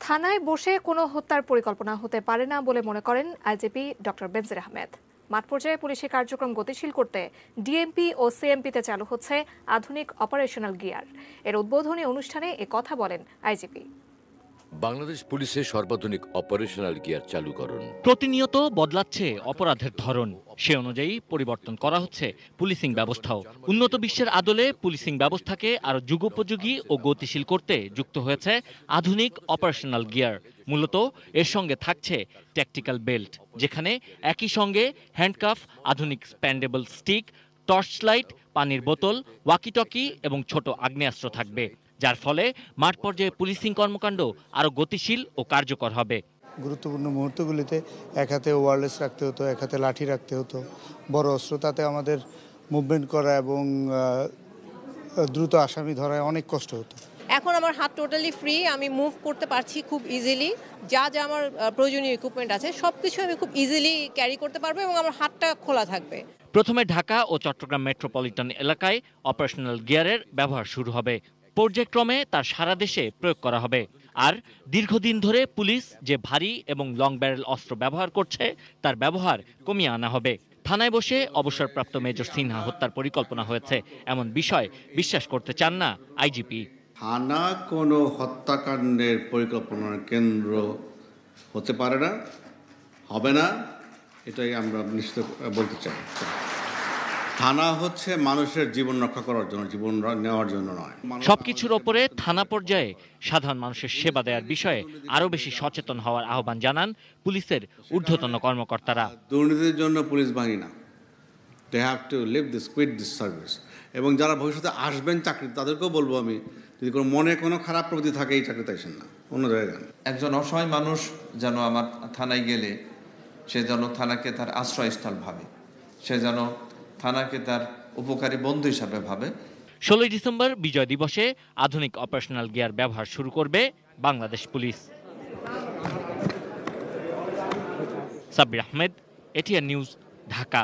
থানায় বসে কোনো হত্যার পরিকল্পনা হতে পারে না বলে মনে করেন আইজিপি ডক্টর বেনজির আহমেদ। মাঠ পর্যায়ে পুলিশি কার্যক্রম গতিশীল করতে ডিএমপি ও সিএমপিতে চালু হচ্ছে আধুনিক অপারেশনাল গিয়ার। এর উদ্বোধনী অনুষ্ঠানে এ কথা বলেন আইজিপি। বাংলাদেশ পুলিশের সর্বাধুনিক অপারেশনাল গিয়ার চালুকরণ। প্রতিনিয়ত বদলাচ্ছে অপরাধের ধরন, সে অনুযায়ী পরিবর্তন করা হচ্ছে পুলিশিং ব্যবস্থাও। উন্নত বিশ্বের আদলে পুলিশিং ব্যবস্থাকে আরো যুগোপযোগী ও গতিশীল করতে যুক্ত হয়েছে আধুনিক অপারেশনাল গিয়ার। মূলত এর সঙ্গে থাকছে ট্যাকটিক্যাল বেল্ট, যেখানে একই সঙ্গে হ্যান্ডকাফ, আধুনিক স্প্যান্ডেবল স্টিক, টর্চ লাইট, পানির বোতল, ওয়াকিটকি এবং ছোট আগ্নেয়াস্ত্র থাকবে, যার ফলে মাঠ পর্যায়ে পুলিশিং কর্মকাণ্ড আরো গতিশীল ও কার্যকর হবে। গুরুত্বপূর্ণ মুহূর্তগুলিতে এক হাতে ওয়্যারলেস রাখতে হতো, এক হাতে লাঠি রাখতে হতো, বড় অস্ত্র, তাতে আমাদের মুভমেন্ট করা এবং দ্রুত আসামি ধরায় অনেক কষ্ট হতো। এখন আমার হাত টোটালি ফ্রি, আমি মুভ করতে পারছি খুব ইজিলি। যা যা আমার প্রয়োজনীয় ইকুইপমেন্ট আছে সবকিছু আমি খুব ইজিলি ক্যারি করতে পারবো এবং আমার হাতটা খোলা থাকবে। প্রথমে ঢাকা ও চট্টগ্রাম মেট্রোপলিটন এলাকায় অপারেশনাল গিয়ারের ব্যবহার শুরু হবে। পর্যায়ক্রমে তার সারা দেশে প্রয়োগ করা হবে। আর দীর্ঘদিন ধরে পুলিশ যে ভারী এবং লং ব্যারেল অস্ত্র ব্যবহার করছে, তার ব্যবহার কমিয়ে আনা হবে। থানায় বসে অবসরপ্রাপ্ত মেজর সিনহা হত্যার পরিকল্পনা হয়েছে, এমন বিষয় বিশ্বাস করতে চান না আইজিপি। থানা কোনো হত্যাকাণ্ডের পরিকল্পনার কেন্দ্র হতে পারে না, হবে না, এটাই আমরা নিশ্চিত বলতে চাই। থানা হচ্ছে মানুষের জীবন রক্ষা করার জন্য, জীবন নেওয়ার জন্য নয়। সবকিছুর ওপরে থানা পর্যায়ে সাধারণ মানুষের সেবা দেওয়ার বিষয়ে আরো বেশি সচেতন হওয়ার আহ্বান জানান পুলিশের ঊর্ধ্বতন কর্মকর্তারা। দুর্নীতির জন্য পুলিশ বাহিনী না, they have to leave this, quit this service. এবং যারা ভবিষ্যতে আসবেন চাকরি, তাদেরকেও বলবো আমি, যদি কোনো মনে কোনো খারাপ প্রবৃত্তি থাকে এই চাকরিতে আসেন না, অন্য জায়গায় যান। একজন অসহায় মানুষ যেন আমার থানায় গেলে সে যেন থানাকে তার আশ্রয়স্থল ভাবে, সে যেন থানাকে তার উপকারী বন্ধু হিসাবে ভাবে। 16 ডিসেম্বর বিজয় দিবসে আধুনিক অপারেশনাল গিয়ার ব্যবহার শুরু করবে Bangladesh police. Sabbir Ahmed, ATN news, Dhaka.